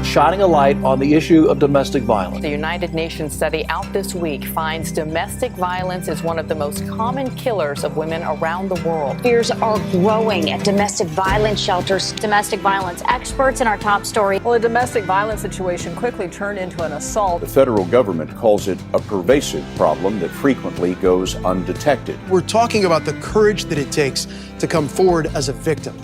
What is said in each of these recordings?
shining a light on the issue of domestic violence. The United Nations study out this week finds domestic violence is one of the most common killers of women around the world. Fears are growing at domestic violence shelters. Domestic violence experts in our top story. Well, a domestic violence situation quickly turned into an assault. The federal government calls it a pervasive problem that frequently goes undetected. We're talking about the courage that it takes to come forward as a victim.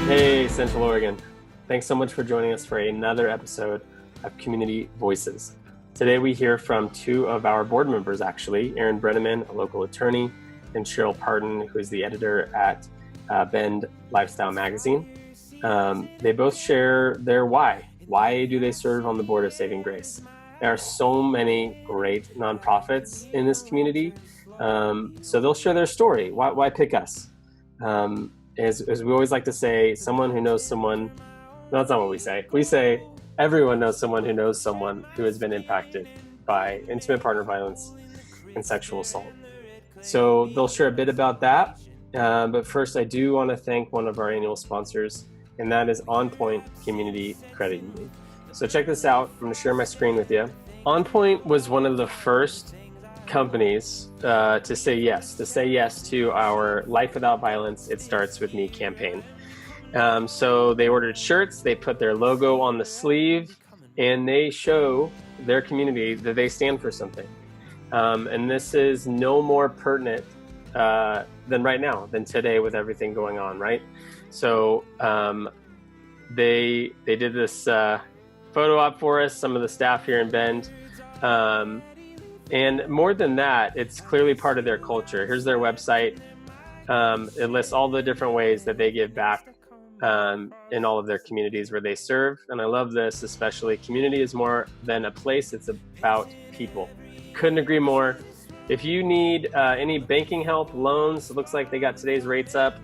Hey, Central Oregon. Thanks so much for joining us for another episode of Community Voices. Today we hear from two of our board members, actually, Aaron Brenneman, a local attorney, and Cheryl Parton, who is the editor at Bend Lifestyle Magazine. They both share their why. Why do they serve on the board of Saving Grace? There are so many great nonprofits in this community, so they'll share their story. Why pick us? As we always like to say, someone who knows someone. No, that's not what we say. We say everyone knows someone who knows someone who has been impacted by intimate partner violence and sexual assault. So they'll share a bit about that. But first, I do want to thank one of our annual sponsors, and that is On Point Community Credit Union. So check this out. I'm going to share my screen with you. On Point was one of the first companies to say yes to our Life Without Violence, It Starts With Me campaign. So they ordered shirts, they put their logo on the sleeve, and they show their community that they stand for something. And this is no more pertinent than right now, than today with everything going on, right? So they did this photo op for us, some of the staff here in Bend. And more than that, it's clearly part of their culture. Here's their website. It lists all the different ways that they give back in all of their communities where they serve. And I love this, especially community is more than a place, it's about people. Couldn't agree more. If you need any banking help, loans, it looks like they got today's rates up.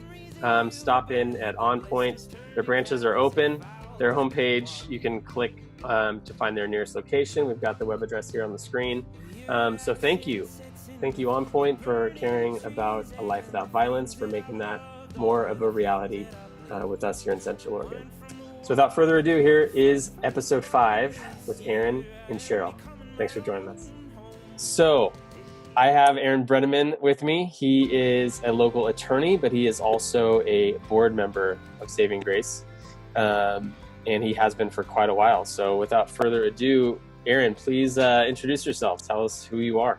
Stop in at On Point. Their branches are open. Their homepage, you can click to find their nearest location. We've got the web address here on the screen. So thank you. Thank you, On Point, for caring about a life without violence, for making that more of a reality with us here in Central Oregon. So without further ado, here is episode 5 with Aaron and Cheryl. Thanks for joining us. So I have Aaron Brenneman with me. He is a local attorney, but he is also a board member of Saving Grace. And he has been for quite a while. So without further ado, Aaron, please introduce yourself. Tell us who you are.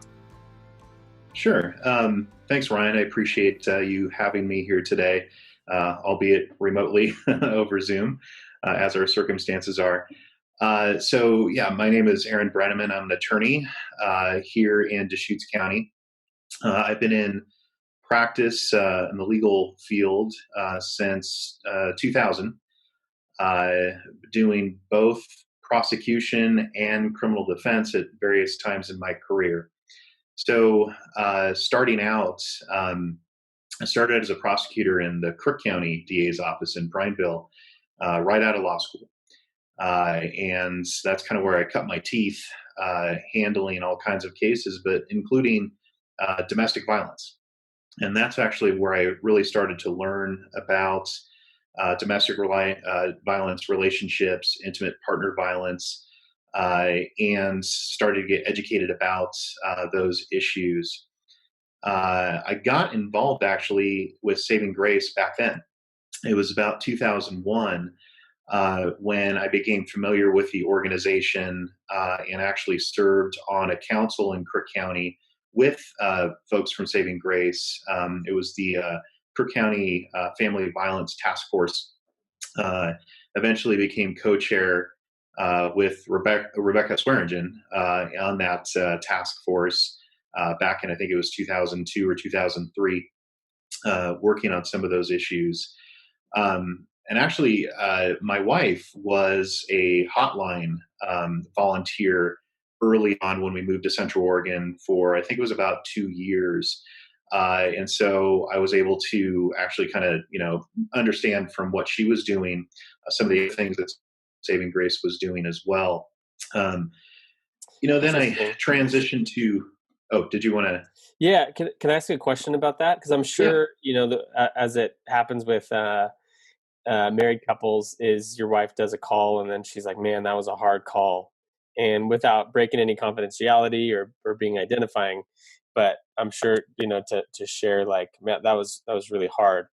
Sure. Thanks, Ryan. I appreciate you having me here today, albeit remotely over Zoom, as our circumstances are. So, my name is Aaron Brenneman. I'm an attorney here in Deschutes County. I've been in practice in the legal field since 2000, doing both prosecution and criminal defense at various times in my career. So starting out, I started as a prosecutor in the Crook County DA's office in Prineville, right out of law school. And that's kind of where I cut my teeth, handling all kinds of cases, but including domestic violence. And that's actually where I really started to learn about domestic violence relationships, intimate partner violence, and started to get educated about those issues. I got involved actually with Saving Grace back then. It was about 2001 when I became familiar with the organization and actually served on a council in Crook County with folks from Saving Grace. It was the Crook County Family Violence Task Force. Eventually became co-chair with Rebecca Swearingen on that task force back in, I think it was 2002 or 2003, working on some of those issues. And actually, my wife was a hotline volunteer early on when we moved to Central Oregon for, I think it was about 2 years. And so I was able to actually kind of, understand from what she was doing, some of the things that Saving Grace was doing as well. Then I transitioned to, did you want to? Yeah. Can I ask you a question about that? Because I'm sure, as it happens with married couples is your wife does a call and then she's like, man, that was a hard call. And without breaking any confidentiality or being identifying, but I'm sure, to share like, man, that was really hard.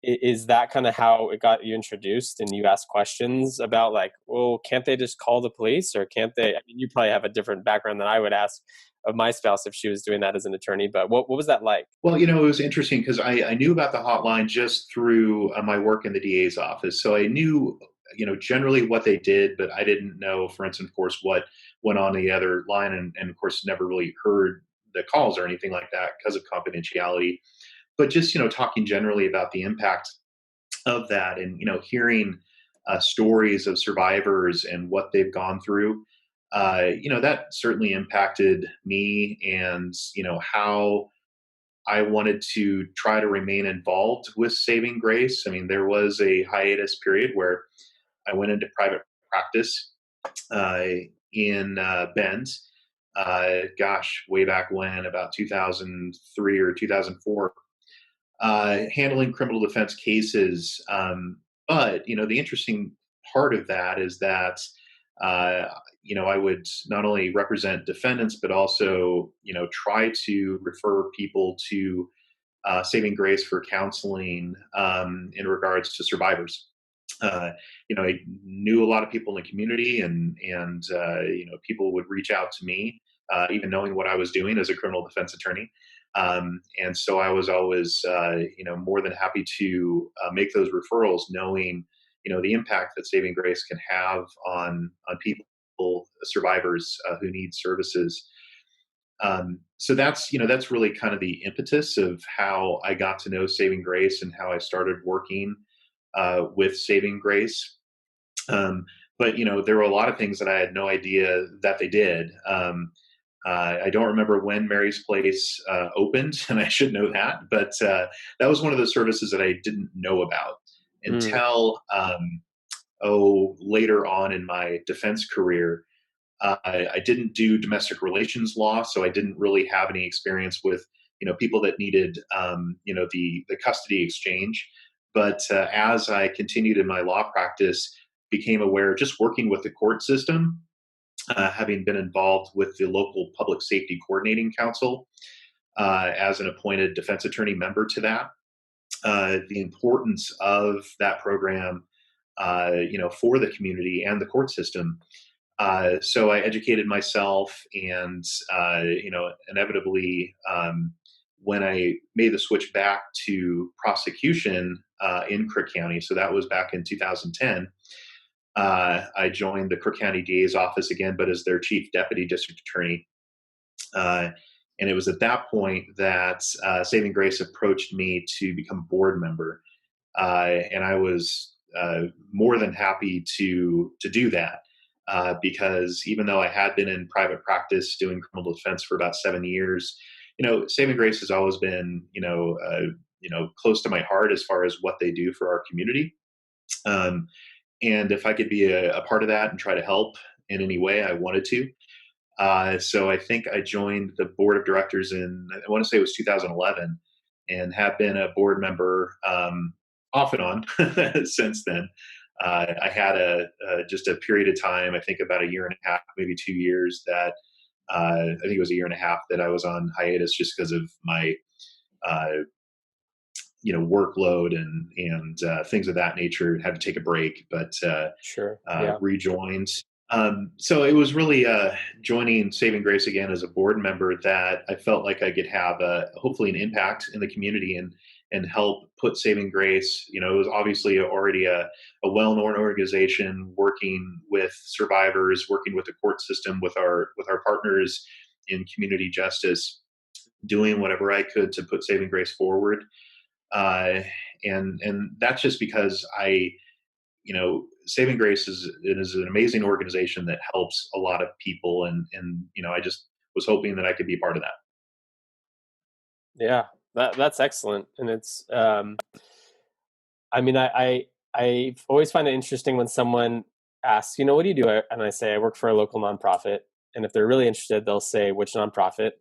Is that kind of how it got you introduced and you asked questions about like, well, can't they just call the police or can't they? I mean, you probably have a different background than I would ask of my spouse if she was doing that as an attorney, but what was that like? Well, it was interesting because I knew about the hotline just through my work in the DA's office. So I knew, generally what they did, but I didn't know, for instance, of course, what went on the other line. And of course, never really heard the calls or anything like that because of confidentiality. But just, talking generally about the impact of that and, hearing stories of survivors and what they've gone through, that certainly impacted me and, how I wanted to try to remain involved with Saving Grace. I mean, there was a hiatus period where I went into private practice uh, in Bend. Way back when, about 2003 or 2004, handling criminal defense cases. But the interesting part of that is that I would not only represent defendants, but also try to refer people to Saving Grace for counseling in regards to survivors. I knew a lot of people in the community, and people would reach out to me, even knowing what I was doing as a criminal defense attorney. And so I was always, more than happy to make those referrals, knowing, the impact that Saving Grace can have on people, survivors who need services. So that's really kind of the impetus of how I got to know Saving Grace and how I started working with Saving Grace. But there were a lot of things that I had no idea that they did. I don't remember when Mary's Place opened, and I should know that, but that was one of the services that I didn't know about until later on in my defense career. I didn't do domestic relations law, so I didn't really have any experience with people that needed the custody exchange. But as I continued in my law practice, became aware just working with the court system, having been involved with the local Public Safety Coordinating Council as an appointed defense attorney member to that, the importance of that program, for the community and the court system. So I educated myself, and inevitably, when I made the switch back to prosecution in Crook County, so that was back in 2010. I joined the Crook County DA's office again, but as their chief deputy district attorney. And it was at that point that Saving Grace approached me to become board member. And I was more than happy to do that. Because even though I had been in private practice doing criminal defense for about 7 years, Saving Grace has always been, close to my heart as far as what they do for our community. And if I could be a part of that and try to help in any way, I wanted to. So I think I joined the board of directors I want to say it was 2011, and have been a board member off and on since then. I had just a period of time, I think about a year and a half, maybe 2 years, that I think it was a year and a half that I was on hiatus just because of my workload and things of that nature. Had to take a break, but Sure. Yeah. rejoined. So it was really joining Saving Grace again as a board member that I felt like I could have hopefully an impact in the community and help put Saving Grace. It was obviously already a well-known organization, working with survivors, working with the court system, with our partners in community justice, doing whatever I could to put Saving Grace forward. And that's just because Saving Grace is an amazing organization that helps a lot of people, and I just was hoping that I could be part of that. Yeah, that's excellent. And it's, I mean, I always find it interesting when someone asks, what do you do? And I say, I work for a local nonprofit. And if they're really interested, they'll say, which nonprofit?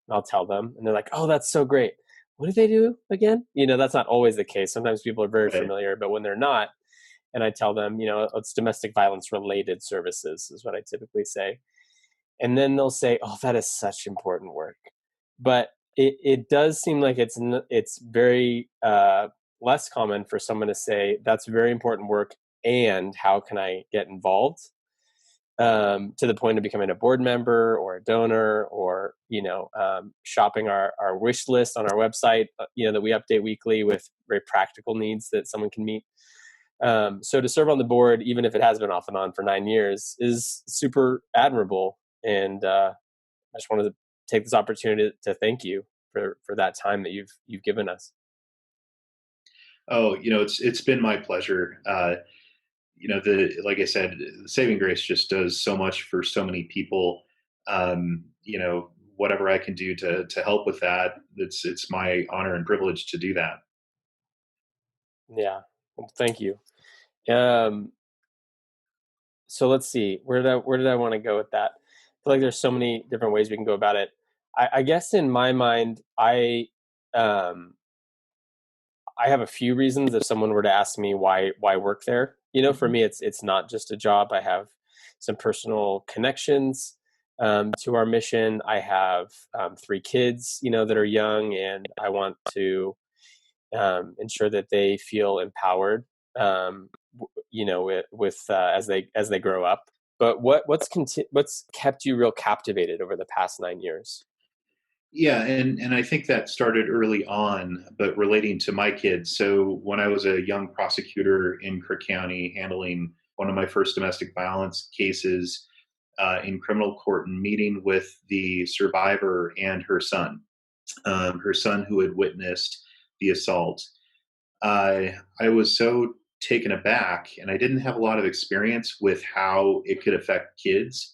And I'll tell them. And they're like, oh, that's so great. what do they do again? That's not always the case. Sometimes people are very Right. familiar, but when they're not, and I tell them, it's domestic violence related services is what I typically say. And then they'll say, oh, that is such important work. But it does seem like it's very less common for someone to say, that's very important work, and how can I get involved? To the point of becoming a board member or a donor, or shopping our wish list on our website, that we update weekly with very practical needs that someone can meet. So to serve on the board, even if it has been off and on for 9 years, is super admirable. And I just wanted to take this opportunity to thank you for that time that you've given us. Oh, it's been my pleasure. Like I said, Saving Grace just does so much for so many people. Whatever I can do to help with that, it's my honor and privilege to do that. Yeah. Well, thank you. Um, so let's see, where did I want to go with that? I feel like there's so many different ways we can go about it. I guess in my mind, um, I have a few reasons if someone were to ask me why work there. For me, it's not just a job. I have some personal connections to our mission. I have 3 kids, that are young, and I want to ensure that they feel empowered, with as they grow up. But what's kept you real captivated over the past 9 years? Yeah, and I think that started early on, but relating to my kids. So when I was a young prosecutor in Cook County, handling one of my first domestic violence cases in criminal court, and meeting with the survivor and her son who had witnessed the assault, I was so taken aback, and I didn't have a lot of experience with how it could affect kids.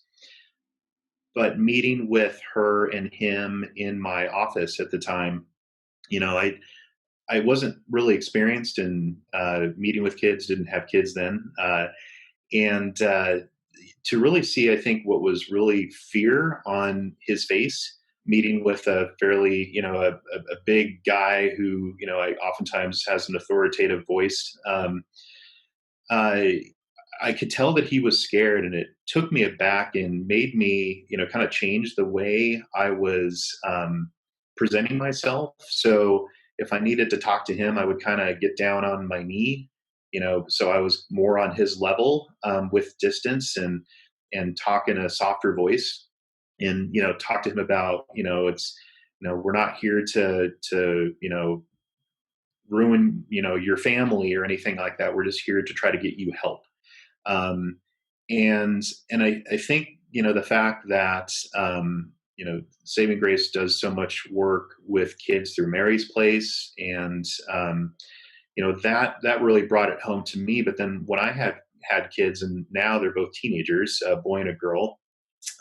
But meeting with her and him in my office at the time, you know, I wasn't really experienced in meeting with kids. Didn't have kids then, and to really see, I think what was really fear on his face, meeting with a fairly, a big guy who, I oftentimes has an authoritative voice. I I could tell that he was scared, and it took me aback and made me, kind of change the way I was presenting myself. So if I needed to talk to him, I would kind of get down on my knee, so I was more on his level, with distance, and talk in a softer voice, and talk to him about, it's, we're not here to ruin, your family or anything like that. We're just here to try to get you help. um, and I think, the fact that, Saving Grace does so much work with kids through Mary's Place, and that really brought it home to me. But then when I had kids, and now they're both teenagers, a boy and a girl,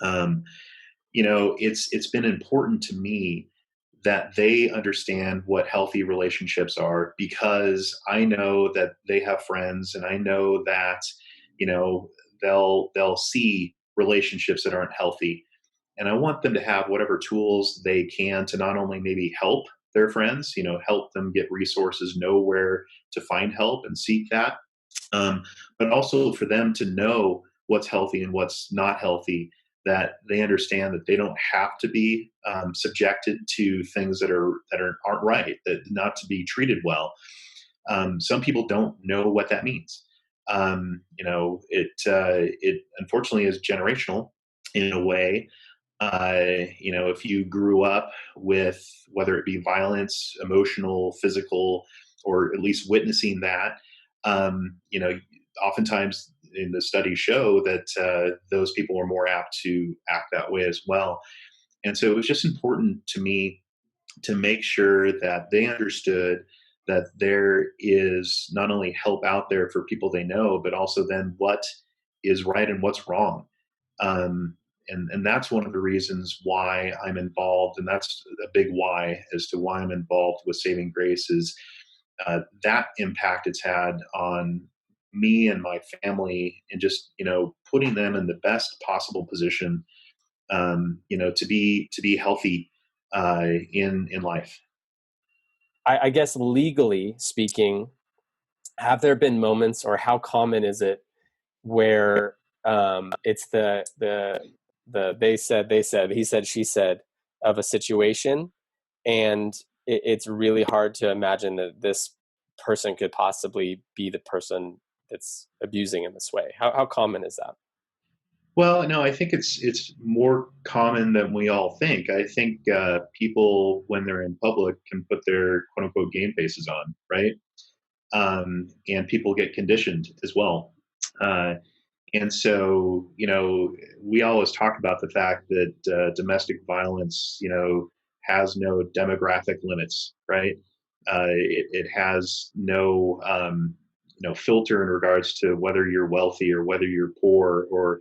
um, it's been important to me that they understand what healthy relationships are, because I know that they have friends, and I know that, you know, they'll see relationships that aren't healthy. And I want them to have whatever tools they can to not only maybe help their friends, help them get resources, know where to find help and seek that, um, but also for them to know what's healthy and what's not healthy, that they understand that they don't have to be subjected to things aren't right, that not to be treated well. Some people don't know what that means. It unfortunately is generational in a way. If you grew up with, whether it be violence, emotional, physical, or at least witnessing that, oftentimes in the studies show that those people are more apt to act that way as well. And so it was just important to me to make sure that they understood that there is not only help out there for people they know, but also then what is right and what's wrong. Um, and that's one of the reasons why I'm involved, and that's a big why as to why I'm involved with Saving Grace, is that impact it's had on me and my family, and just putting them in the best possible position, to be healthy in life. I guess legally speaking, have there been moments, or how common is it, where it's the they said, he said, she said of a situation, and it's really hard to imagine that this person could possibly be the person that's abusing in this way? How common is that? Well, no, I think it's more common than we all think. I think people, when they're in public, can put their quote unquote game faces on, right? And people get conditioned as well. Uh, and so, we always talk about the fact that domestic violence, has no demographic limits, right? It has no, filter in regards to whether you're wealthy or whether you're poor, or,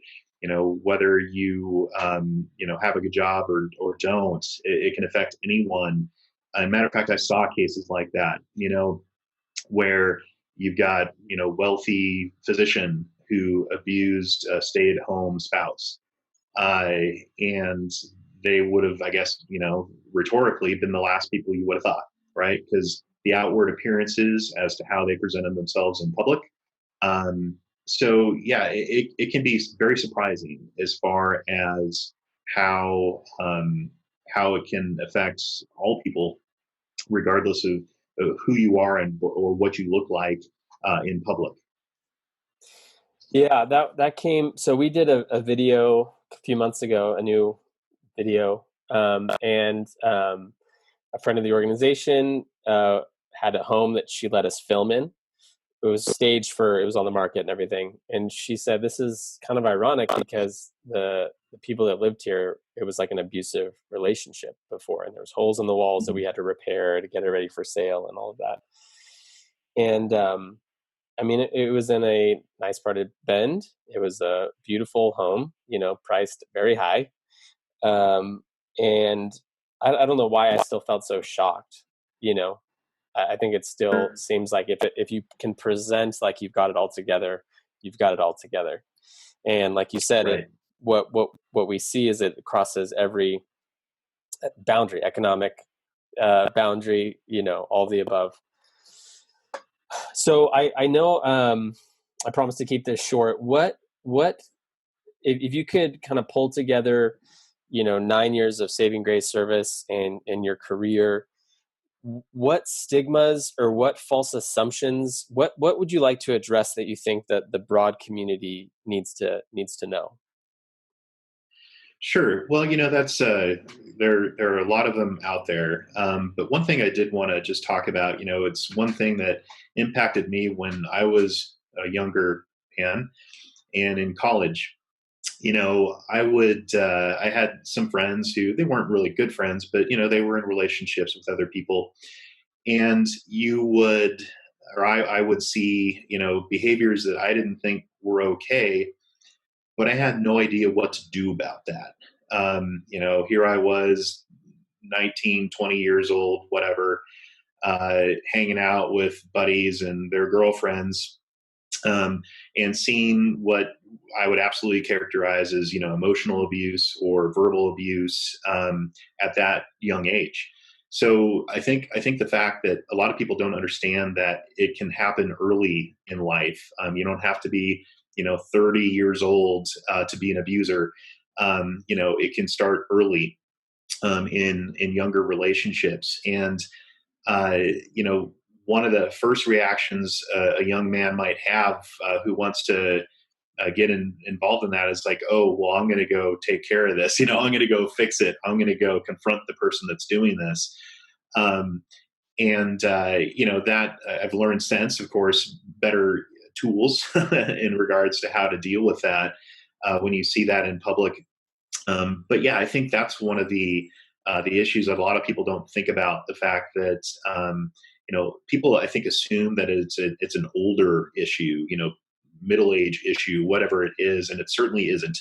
whether you, have a good job or don't. It can affect anyone. Matter of fact, I saw cases like that, where you've got wealthy physician who abused a stay-at-home spouse, uh, and they would have, I guess, rhetorically been the last people you would have thought, right? Because the outward appearances as to how they presented themselves in public. um, so yeah, it can be very surprising as far as how it can affect all people, regardless of who you are and or what you look like in public. Yeah, that came. So we did a video a few months ago, a new video, and a friend of the organization had a home that she let us film in. It was staged it was on the market and everything. And she said, this is kind of ironic because the people that lived here, it was like an abusive relationship before. And there was holes in the walls that we had to repair to get it ready for sale and all of that. And I mean, it was in a nice part of Bend. It was a beautiful home, priced very high. And I don't know why I still felt so shocked. I think it still seems like if you can present like you've got it all together, you've got it all together. And like you said, Right. what we see is it crosses every boundary, economic boundary, all the above. So I know I promise to keep this short. What if you could kind of pull together, 9 years of saving grace service and in your career, what stigmas or what false assumptions, what would you like to address that you think that the broad community needs to know? Sure. Well, that's there are a lot of them out there. But one thing I did want to just talk about, it's one thing that impacted me when I was a younger man and in college. I had some friends who, they weren't really good friends, but they were in relationships with other people, and I would see, behaviors that I didn't think were okay, but I had no idea what to do about that. Here I was, 19, 20 years old, whatever, hanging out with buddies and their girlfriends, and seeing what I would absolutely characterize as, emotional abuse or verbal abuse at that young age. So I think the fact that a lot of people don't understand that it can happen early in life. You don't have to be 30 years old to be an abuser. It can start early in younger relationships. And uh, you know, one of the first reactions a young man might have who wants to involved in that is like, oh, well, I'm going to go take care of this. I'm going to go fix it. I'm going to go confront the person that's doing this. Um, that I've learned since, of course, better tools in regards to how to deal with that when you see that in public. But yeah, I think that's one of the issues that a lot of people don't think about. The fact that people, I think, assume that it's an older issue, middle age issue, whatever it is, and it certainly isn't.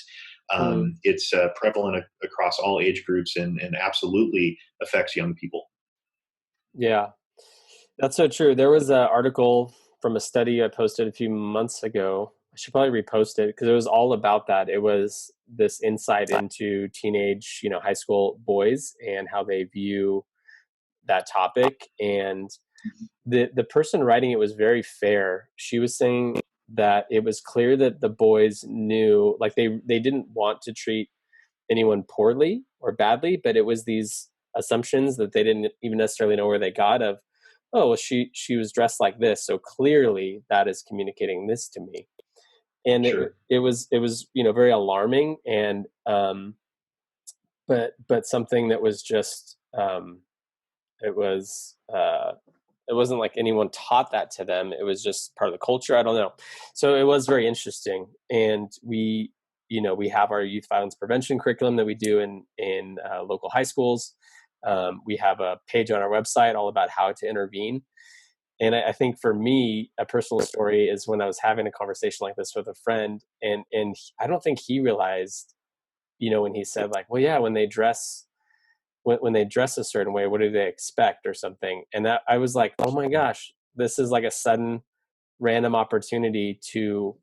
It's prevalent across all age groups and absolutely affects young people. Yeah, that's so true. There was an article from a study I posted a few months ago. I should probably repost it because it was all about that. It was this insight into teenage, high school boys and how they view that topic. And the person writing it was very fair. She was saying that it was clear that the boys knew, like they didn't want to treat anyone poorly or badly, but it was these assumptions that they didn't even necessarily know where they got of, oh, well, she was dressed like this, so clearly that is communicating this to me. And Sure. it was very alarming, and but something that was just it was it wasn't like anyone taught that to them. It was just part of the culture. I don't know. So it was very interesting. And we have our youth violence prevention curriculum that we do in local high schools. We have a page on our website all about how to intervene. And I think for me, a personal story is when I was having a conversation like this with a friend, and I don't think he realized, when he said like, well, yeah, when they dress a certain way, what do they expect or something? And that I was like, oh my gosh, this is like a sudden random opportunity to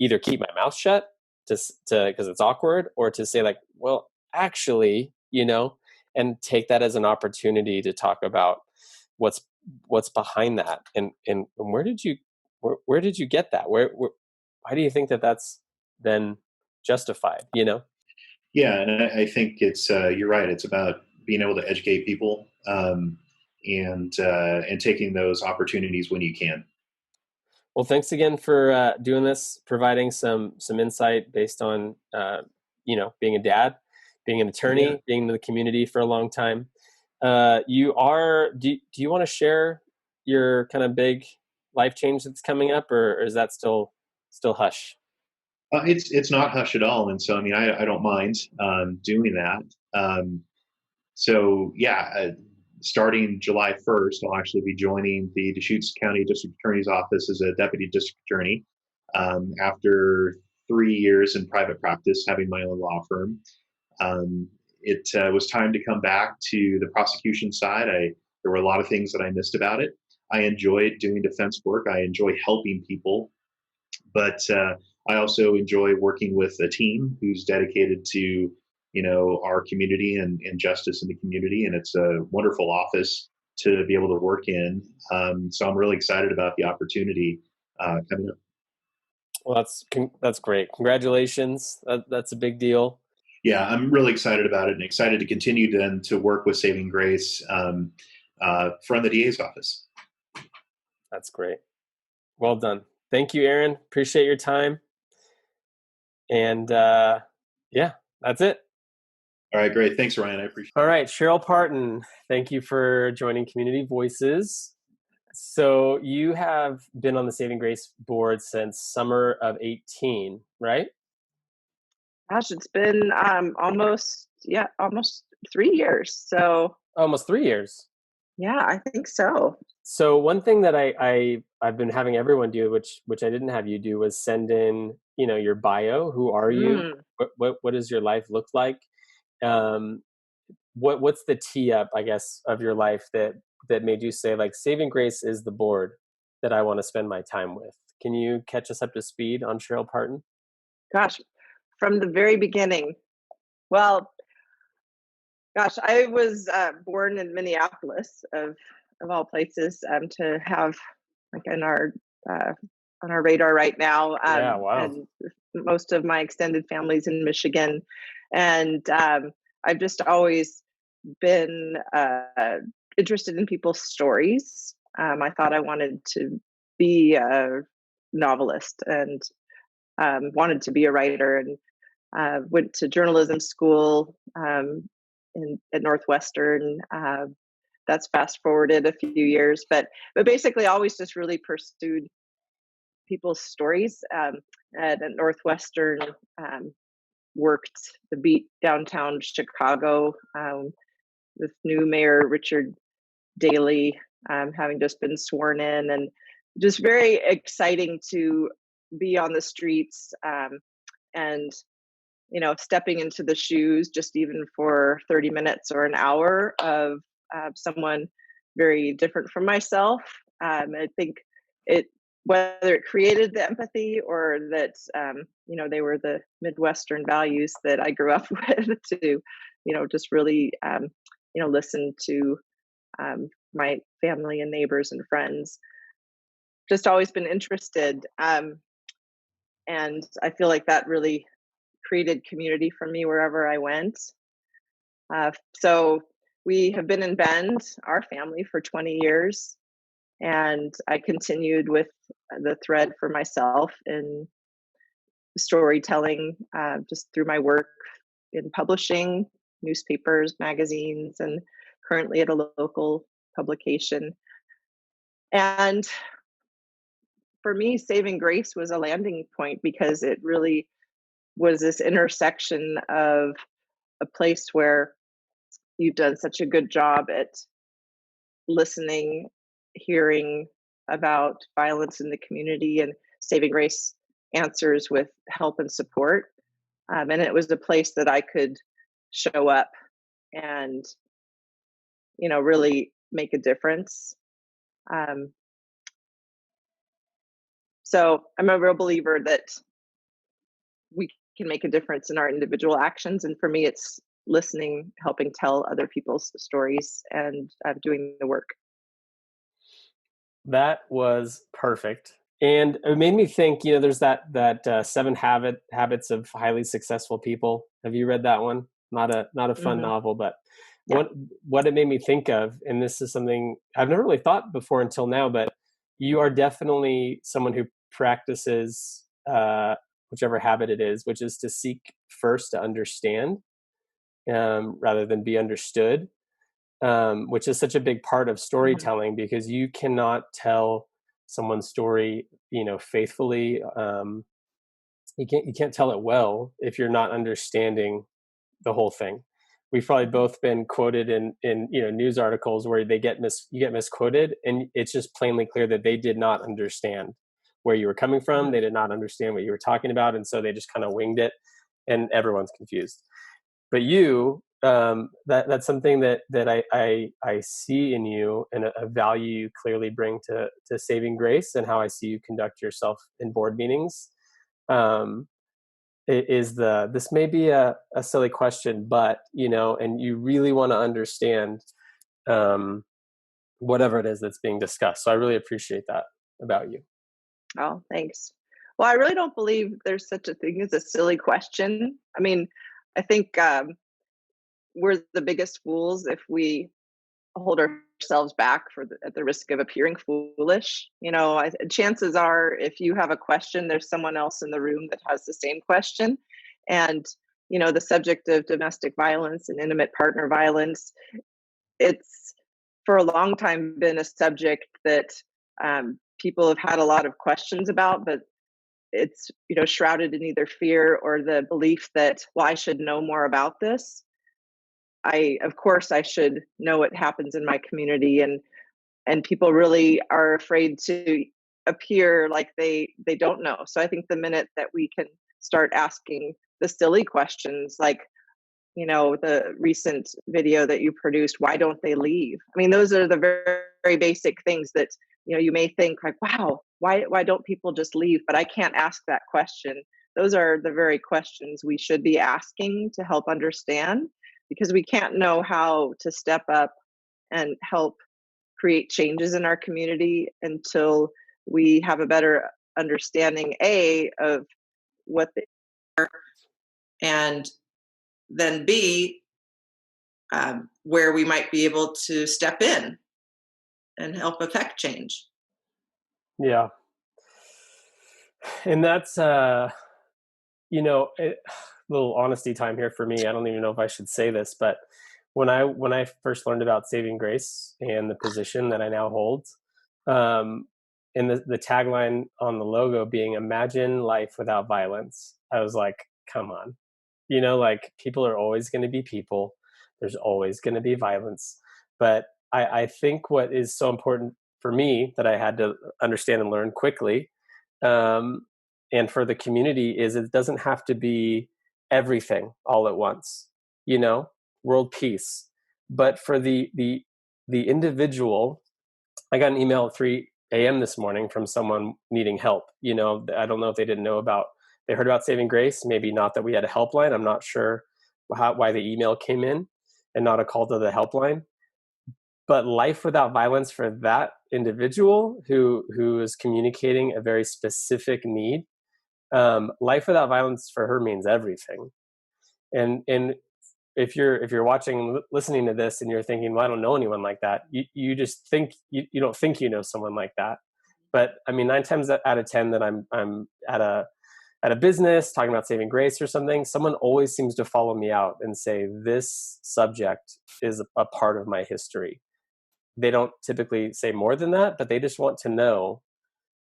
either keep my mouth shut to because it's awkward, or to say like, well, actually, and take that as an opportunity to talk about what's behind that, and where did you get that? Why do you think that that's then justified? Yeah, and I think it's you're right. It's about being able to educate people, and taking those opportunities when you can. Well, thanks again for doing this, providing some insight based on being a dad, being an attorney, Yeah. being in the community for a long time. Do you want to share your kind of big life change that's coming up, or is that still hush? It's not hush at all, and so I mean I don't mind doing that. So yeah, starting July 1st, I'll actually be joining the Deschutes County District Attorney's Office as a deputy district attorney. After 3 years in private practice, having my own law firm, it was time to come back to the prosecution side. There were a lot of things that I missed about it. I enjoyed doing defense work. I enjoy helping people, but I also enjoy working with a team who's dedicated to our community and justice in the community, and it's a wonderful office to be able to work in. So I'm really excited about the opportunity coming up. Well, that's great. Congratulations. That's a big deal. Yeah, I'm really excited about it, and excited to continue then to work with Saving Grace from the DA's office. That's great. Well done. Thank you, Aaron. Appreciate your time. And yeah, that's it. All right, great. Thanks, Ryan. I appreciate it. All right, Cheryl Parton, thank you for joining Community Voices. So you have been on the Saving Grace board since summer of 18, right? Gosh, it's been almost 3 years. So Almost 3 years. yeah, I think so. So one thing that I've been having everyone do, which I didn't have you do, was send in, your bio. Who are you? What does your life look like? What's the tee up, I guess, of your life that made you say like Saving Grace is the board that I want to spend my time with? Can you catch us up to speed on Cheryl Parton? Gosh, from the very beginning. Well, gosh, I was born in Minneapolis, of all places, to have like on our radar right now. Yeah, wow. And most of my extended family's in Michigan, and I've just always been interested in people's stories. I thought I wanted to be a novelist, and wanted to be a writer, and went to journalism school at Northwestern. That's fast forwarded a few years, but basically always just really pursued people's stories. At Northwestern, worked the beat downtown Chicago with new mayor Richard Daley, having just been sworn in, and just very exciting to be on the streets, and stepping into the shoes, just even for 30 minutes or an hour, of someone very different from myself. I think whether it created the empathy, or that they were the Midwestern values that I grew up with, to just really listen to my family and neighbors and friends. Just always been interested. And I feel like that really created community for me wherever I went. So we have been in Bend, our family, for 20 years. And I continued with the thread for myself in storytelling, just through my work in publishing, newspapers, magazines, and currently at a local publication. And for me, Saving Grace was a landing point because it really was this intersection of a place where you've done such a good job at listening, hearing about violence in the community, and Saving Grace answers with help and support. And it was a place that I could show up and, really make a difference. Um, so I'm a real believer that we can make a difference in our individual actions. And for me, it's listening, helping tell other people's stories, and doing the work. That was perfect. And it made me think, there's that 7 Habits of Highly Successful People. Have you read that one? Not a fun novel, but what it made me think of, and this is something I've never really thought before until now, but you are definitely someone who practices whichever habit it is, which is to seek first to understand rather than be understood. Which is such a big part of storytelling, because you cannot tell someone's story, faithfully. You can't tell it well if you're not understanding the whole thing. We've probably both been quoted in news articles where you get misquoted, and it's just plainly clear that they did not understand where you were coming from. They did not understand what you were talking about, and so they just kind of winged it, and everyone's confused. But you, that's something that I see in you, and a value you clearly bring to Saving Grace, and how I see you conduct yourself in board meetings. This may be a silly question, but and you really want to understand whatever it is that's being discussed. So I really appreciate that about you. Oh, thanks. Well, I really don't believe there's such a thing as a silly question. I mean, I think we're the biggest fools if we hold ourselves back at the risk of appearing foolish. Chances are, if you have a question, there's someone else in the room that has the same question. And the subject of domestic violence and intimate partner violence, it's for a long time been a subject that people have had a lot of questions about, but it's shrouded in either fear or the belief that, well, I should know more about this. Of course I should know what happens in my community, and people really are afraid to appear like they don't know. So I think the minute that we can start asking the silly questions, like the recent video that you produced, why don't they leave? I mean, those are the very, very basic things that you may think like, wow, why don't people just leave? But I can't ask that question. Those are the very questions we should be asking to help understand, because we can't know how to step up and help create changes in our community until we have a better understanding, of what they are, and then B, where we might be able to step in and help affect change. Yeah. And that's, little honesty time here for me. I don't even know if I should say this, but when I first learned about Saving Grace and the position that I now hold, and the tagline on the logo being "Imagine life without violence," I was like, come on, people are always going to be people. There's always going to be violence. But I think what is so important for me that I had to understand and learn quickly, and for the community, is it doesn't have to be everything all at once, world peace. But for the individual, I got an email at 3 a.m. this morning from someone needing help. I don't know if they they heard about Saving Grace, maybe not that we had a helpline. I'm not sure why the email came in and not a call to the helpline. but life without violence for that individual who is communicating a very specific need, life without violence for her means everything. And if you're watching, listening to this, and you're thinking, well, I don't know anyone like that, you just think you don't think you know someone like that. But I mean, 9 times out of 10 that I'm at a business talking about saving grace or something, someone always seems to follow me out and say, this subject is a part of my history. They don't typically say more than that, but they just want to know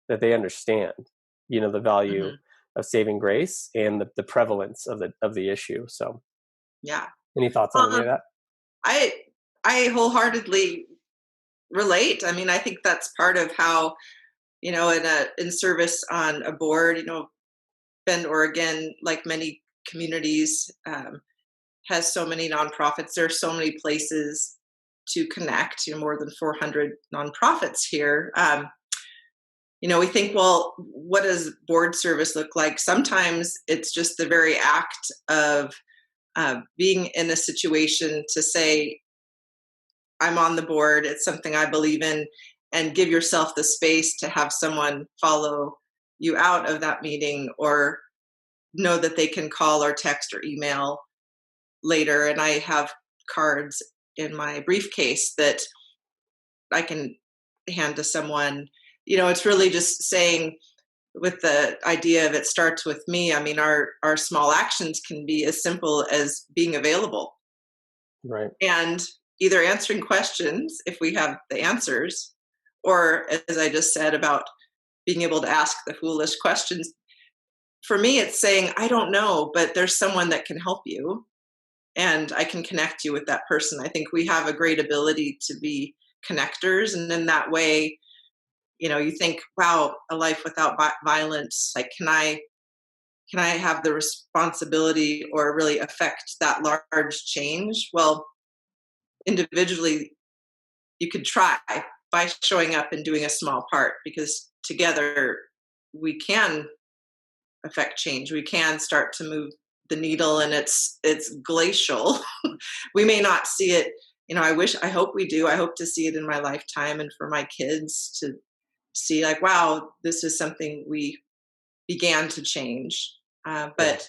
that they understand, the value of saving grace and the prevalence of the issue. So, yeah. Any thoughts on any of that? I wholeheartedly relate. I mean, I think that's part of how, in service on a board, Bend, Oregon, like many communities, has so many nonprofits. There are so many places to connect, more than 400 nonprofits here. We think, well, what does board service look like? Sometimes it's just the very act of being in a situation to say, I'm on the board, it's something I believe in, and give yourself the space to have someone follow you out of that meeting, or know that they can call or text or email later. And I have cards in my briefcase that I can hand to someone. It's really just saying, with the idea of it starts with me. I mean, our small actions can be as simple as being available. Right. And either answering questions if we have the answers, or, as I just said, about being able to ask the foolish questions. For me, it's saying, I don't know, but there's someone that can help you, and I can connect you with that person. I think we have a great ability to be connectors. And in that way, you think, wow, a life without violence, like, can I have the responsibility or really affect that large change? Well, individually, you could try by showing up and doing a small part, because together we can affect change. We can start to move the needle, and it's glacial. We may not see it, I hope we do. I hope to see it in my lifetime, and for my kids to see, like, wow, this is something we began to change. But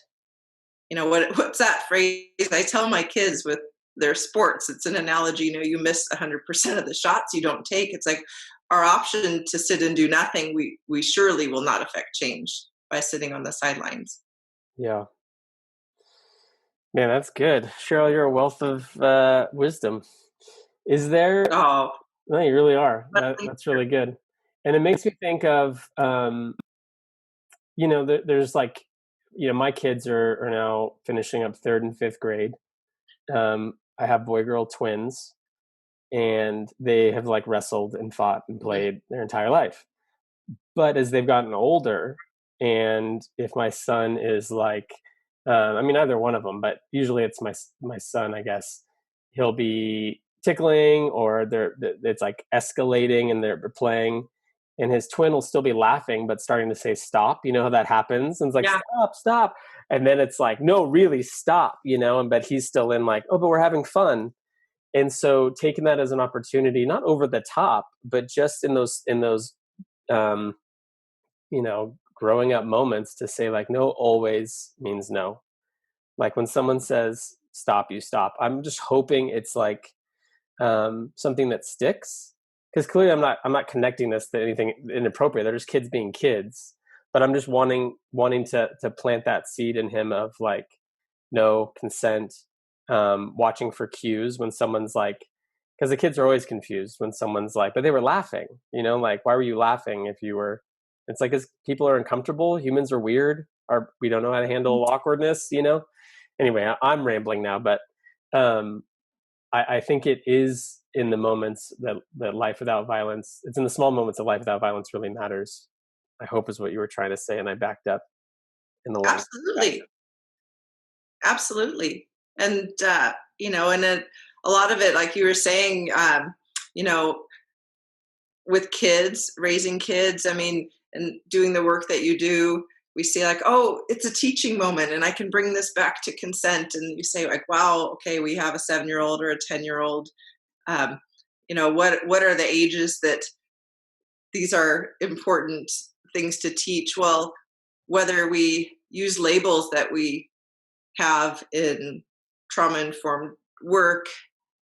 what's that phrase I tell my kids with their sports? It's an analogy. You miss 100% of the shots you don't take. It's like, our option to sit and do nothing, we surely will not affect change by sitting on the sidelines. Yeah. Man, that's good. Cheryl, you're a wealth of wisdom. Is there? Oh, no, you really are. That's really good. And it makes me think of, there's like, my kids are now finishing up 3rd and 5th grade. I have boy-girl twins, and they have like wrestled and fought and played their entire life. But as they've gotten older, and if my son is like, either one of them, but usually it's my son, I guess, he'll be tickling, or it's like escalating, and they're playing, and his twin will still be laughing but starting to say stop. You know how that happens? And it's like, stop, and then it's like, no, really, stop, but he's still in like, oh, but we're having fun. And so taking that as an opportunity, not over the top, but just in those growing up moments, to say, like, no always means no. Like, when someone says stop, you stop. I'm just hoping it's like something that sticks, because clearly I'm not connecting this to anything inappropriate. They're just kids being kids, but I'm just wanting to plant that seed in him of like, no, consent, watching for cues when someone's like, because the kids are always confused when someone's like, but they were laughing, like, why were you laughing if you were? It's like, as people are uncomfortable, humans are weird, or we don't know how to handle awkwardness, Anyway, I'm rambling now, but I think it is in the moments that life without violence, it's in the small moments of life without violence really matters, I hope is what you were trying to say, and I backed up in the line. Absolutely. And, and a lot of it, like you were saying, with kids, raising kids, and doing the work that you do, we say, like, oh, it's a teaching moment, and I can bring this back to consent. And you say, like, wow, okay, we have a 7-year-old or a 10-year-old. what are the ages that these are important things to teach? Well, whether we use labels that we have in trauma-informed work,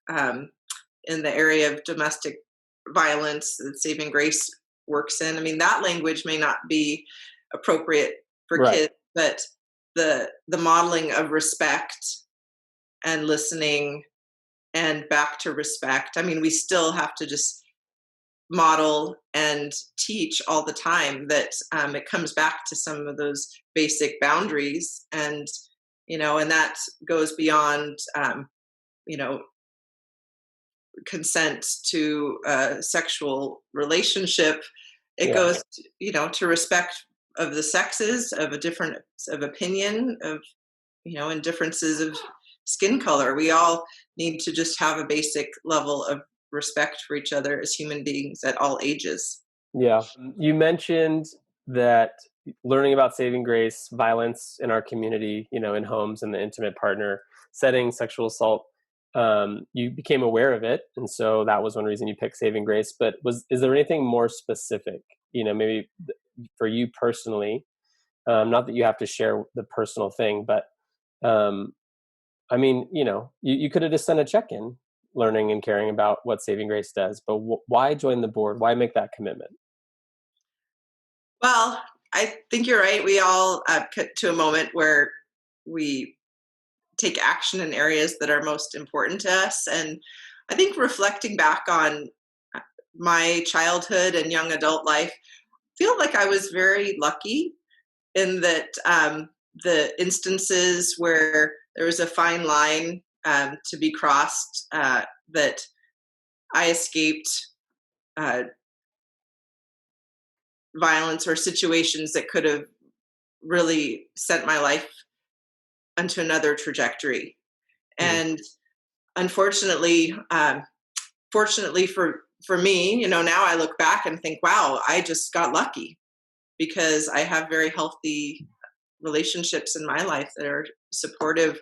in the area of domestic violence that Saving Grace works in. I mean, that language may not be appropriate for Right. kids, but the modeling of respect and listening and back to respect. I mean, we still have to just model and teach all the time that it comes back to some of those basic boundaries, and and that goes beyond consent to a sexual relationship. It goes to respect of the sexes, of a difference of opinion, of and differences of skin color. We all need to just have a basic level of respect for each other as human beings at all ages. Yeah. You mentioned that learning about Saving Grace, violence in our community, in homes and the intimate partner setting, sexual assault, you became aware of it. And so that was one reason you picked Saving Grace. But is there anything more specific, maybe for you personally? Not that you have to share the personal thing, but I mean, you could have just sent a check-in learning and caring about what Saving Grace does, but why join the board? Why make that commitment? Well, I think you're right. We all get to a moment where we take action in areas that are most important to us. And I think reflecting back on my childhood and young adult life, I feel like I was very lucky in that the instances where there was a fine line to be crossed, that I escaped violence or situations that could have really sent my life onto another trajectory. And unfortunately, fortunately for me, now I look back and think, wow, I just got lucky because I have very healthy relationships in my life that are supportive.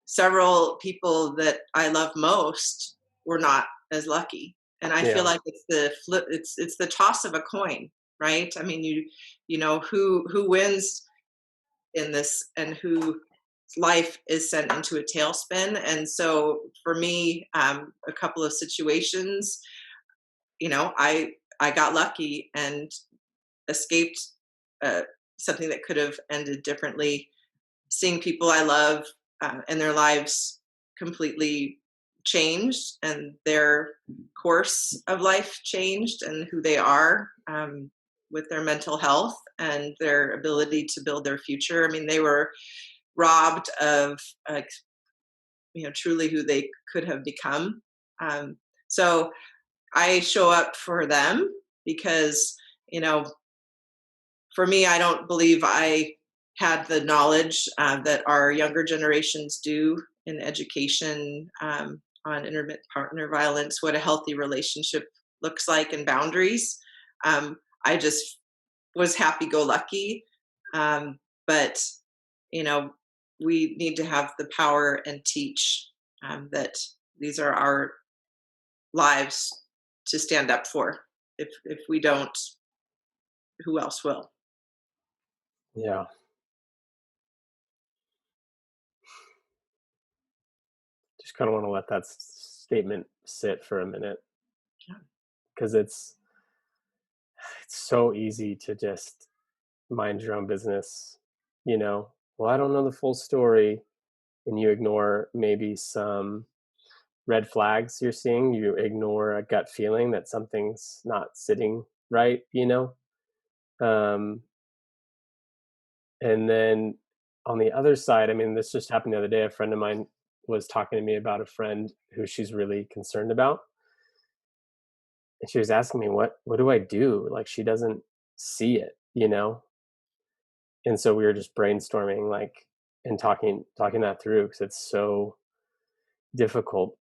Several people that I love most were not as lucky. And I feel like it's the flip, it's the toss of a coin, right? I mean, who wins in this and whose life is sent into a tailspin. And so for me, a couple of situations, I got lucky and escaped something that could have ended differently. Seeing people I love and their lives completely changed, and their course of life changed, and who they are with their mental health and their ability to build their future. I mean, they were robbed of truly who they could have become. So I show up for them because for me, I don't believe I had the knowledge that our younger generations do in education on intimate partner violence, what a healthy relationship looks like, and boundaries. I just was happy-go-lucky, but we need to have the power and teach that these are our lives to stand up for. If we don't, who else will? Yeah. Just kind of want to let that statement sit for a minute, because it's so easy to just mind your own business, well, I don't know the full story, and you ignore maybe some red flags you're seeing, you ignore a gut feeling that something's not sitting right, and then on the other side, I mean, this just happened the other day. A friend of mine was talking to me about a friend who she's really concerned about. And she was asking me, what do I do? Like, she doesn't see it, And so we were just brainstorming, and talking that through, because it's so difficult.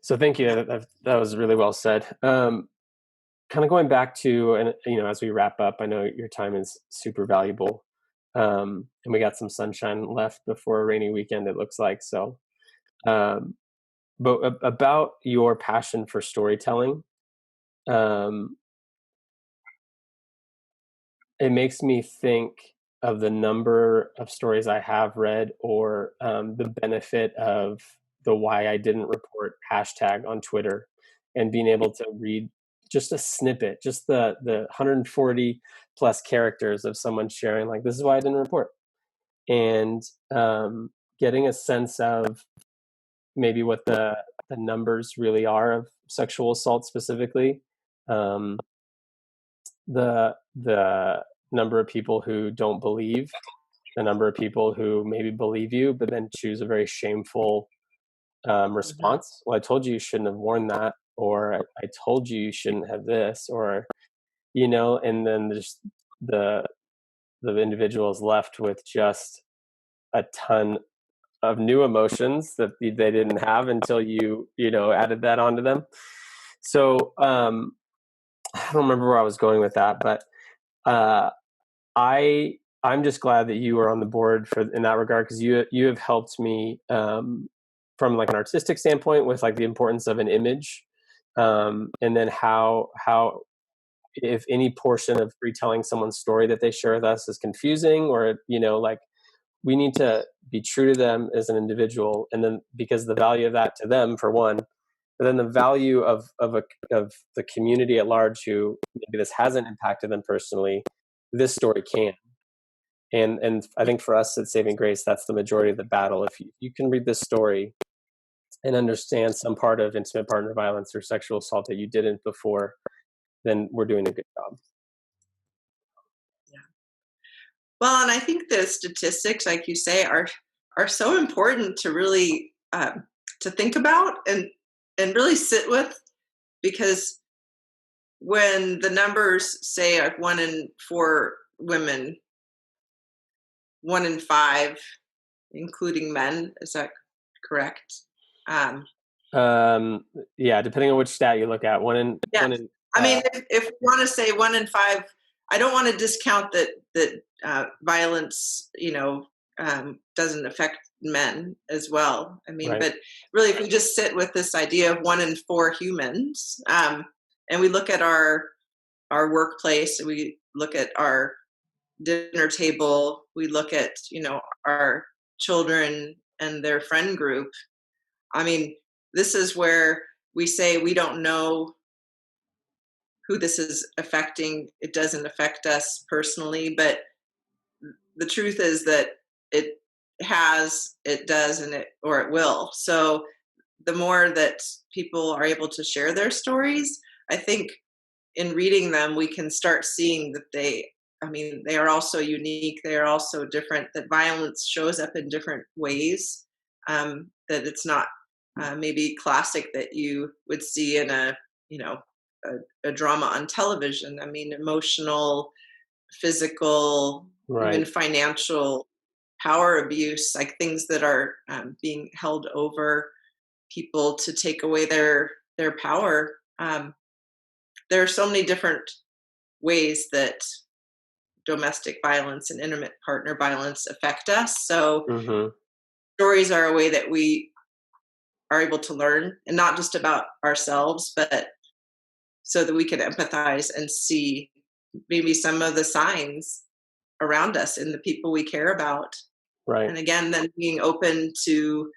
So thank you. That was really well said. Kind of going back to, and as we wrap up, I know your time is super valuable. And we got some sunshine left before a rainy weekend, it looks like. So but about your passion for storytelling, it makes me think of the number of stories I have read, or the benefit of the "why I didn't report" hashtag on Twitter, and being able to read just a snippet, just the 140 plus characters of someone sharing, like, this is why I didn't report, and getting a sense of maybe what the numbers really are of sexual assault specifically. Um, the number of people who don't believe, the number of people who maybe believe you, but then choose a very shameful response. Well, I told you you shouldn't have worn that, or I told you you shouldn't have this, or, and then there's the individual is left with just a ton of new emotions that they didn't have until you added that onto them. So I don't remember where I was going with that, but I'm just glad that you were on the board in that regard, because you have helped me from like an artistic standpoint with like the importance of an image, and then how if any portion of retelling someone's story that they share with us is confusing, or like, we need to be true to them as an individual, and then because the value of that to them for one, but then the value of the community at large, who maybe this hasn't impacted them personally, this story can. And I think for us at Saving Grace, that's the majority of the battle. If you can read this story and understand some part of intimate partner violence or sexual assault that you didn't before, then we're doing a good job. Yeah. Well, and I think the statistics, like you say, are so important to really to think about and really sit with, because when the numbers say like 1 in 4 women, 1 in 5, including men, is that correct? Yeah, depending on which stat you look at, Yeah. one in I mean, if we want to say 1 in 5, I don't want to discount that violence, doesn't affect men as well. I mean, right. But really, if we just sit with this idea of 1 in 4 humans, and we look at our workplace, we look at our dinner table, we look at our children and their friend group. I mean, this is where we say we don't know who this is affecting. It doesn't affect us personally, but the truth is that it does, and it will. So the more that people are able to share their stories, I think in reading them, we can start seeing that they are also unique. They are also different, that violence shows up in different ways, that it's not maybe classic that you would see in a drama on television. I mean, emotional, physical, Right. even financial power abuse, like things that are being held over people to take away their power. There are so many different ways that domestic violence and intimate partner violence affect us. So stories are a way that we are able to learn, and not just about ourselves, but so that we can empathize and see maybe some of the signs around us and the people we care about. Right. And again, then being open to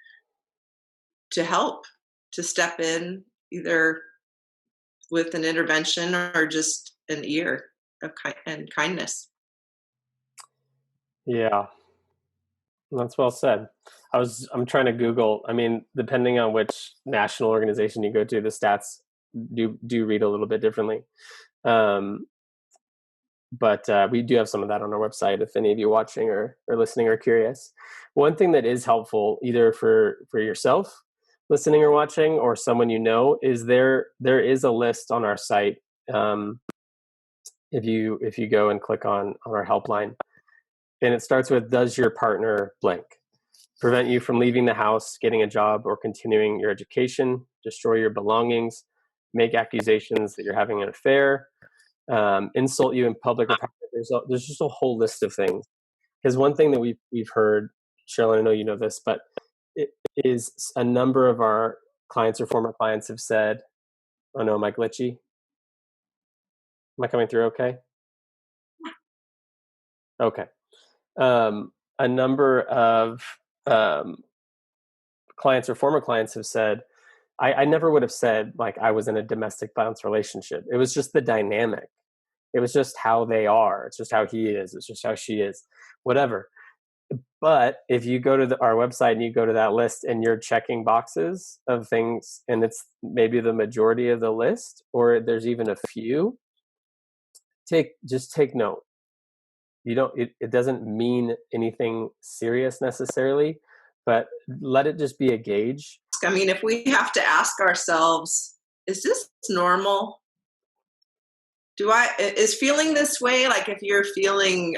help, to step in, either with an intervention or just an ear of kindness. Yeah, that's well said. I'm trying to Google. I mean, depending on which national organization you go to, the stats do read a little bit differently. But we do have some of that on our website if any of you watching or listening are curious. One thing that is helpful, either for yourself listening or watching, or someone is there is a list on our site. If you go and click on our helpline, and it starts with, does your partner blank prevent you from leaving the house, getting a job, or continuing your education, destroy your belongings, make accusations that you're having an affair, insult you in public or private? There's just a whole list of things. Because one thing that we've heard, Cheryl, I know you know this, but it is a number of our clients or former clients have said, oh no, am I glitchy? Am I coming through okay? Okay. A number of clients or former clients have said, I never would have said like I was in a domestic violence relationship. It was just the dynamic. It was just how they are. It's just how he is. It's just how she is, whatever. But if you go to our website and you go to that list and you're checking boxes of things, and it's maybe the majority of the list, or there's even a few, just take note. It doesn't mean anything serious necessarily, but let it just be a gauge. I mean, if we have to ask ourselves, is this normal? Is feeling this way? Like if you're feeling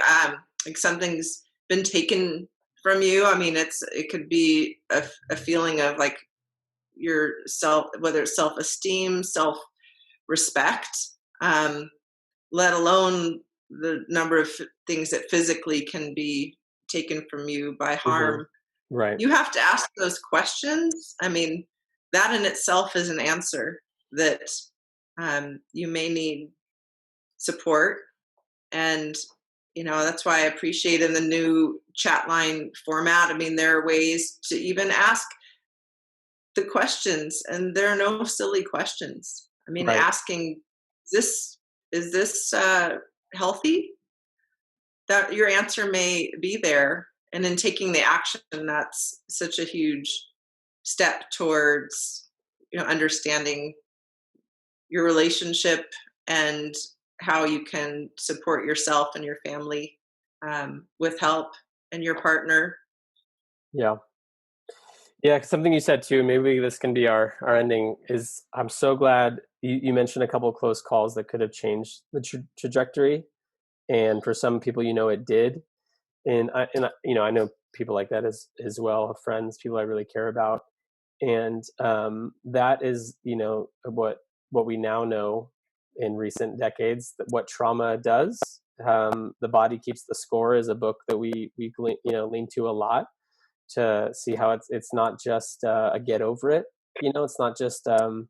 like something's been taken from you, I mean, it could be a feeling of like your self, whether it's self-esteem, self-respect, let alone the number of things that physically can be taken from you by harm. Mm-hmm. Right. You have to ask those questions. I mean, that in itself is an answer that you may need support. And, that's why I appreciate in the new chat line format. I mean, there are ways to even ask the questions, and there are no silly questions. I mean, right. Asking, is this healthy? That your answer may be there. And in taking the action, that's such a huge step towards, understanding your relationship and how you can support yourself and your family with help and your partner. Yeah. Yeah. Something you said too, maybe this can be our ending, is I'm so glad you mentioned a couple of close calls that could have changed the trajectory. And for some people, it did. And I know people like that as well, friends, people I really care about. And that is, what we now know in recent decades, that what trauma does. The Body Keeps the Score is a book that we lean to a lot to see how it's not just a get over it. It's not just the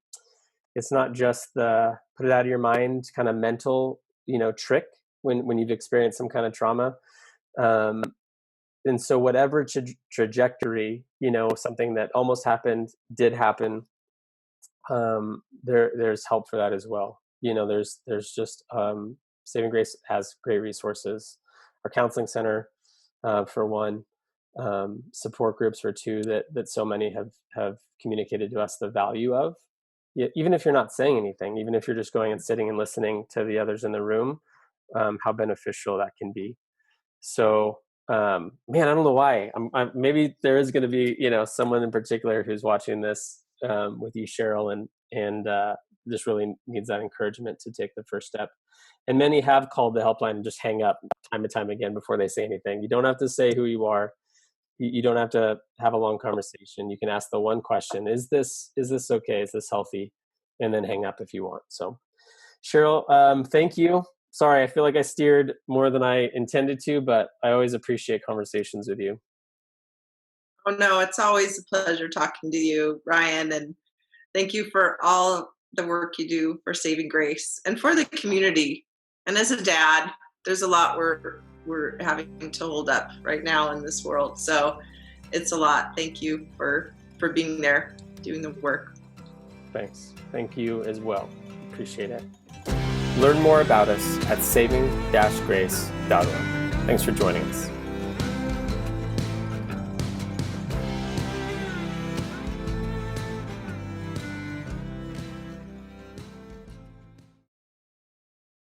put it out of your mind kind of mental, trick when you've experienced some kind of trauma. And so whatever trajectory, something that almost happened, did happen, there's help for that as well. There's just, Saving Grace has great resources. Our counseling center, for one, support groups for two, that so many have communicated to us the value of. Even if you're not saying anything, even if you're just going and sitting and listening to the others in the room, how beneficial that can be. So, man, I don't know why. Maybe there is going to be, someone in particular who's watching this with you, Cheryl, and just really needs that encouragement to take the first step. And many have called the helpline and just hang up time and time again before they say anything. You don't have to say who you are. You don't have to have a long conversation. You can ask the one question: Is this okay? Is this healthy? And then hang up if you want. So, Cheryl, thank you. Sorry, I feel like I steered more than I intended to, but I always appreciate conversations with you. Oh, no, it's always a pleasure talking to you, Ryan. And thank you for all the work you do for Saving Grace and for the community. And as a dad, there's a lot we're having to hold up right now in this world. So it's a lot. Thank you for being there, doing the work. Thanks. Thank you as well. Appreciate it. Learn more about us at saving-grace.org. Thanks for joining us.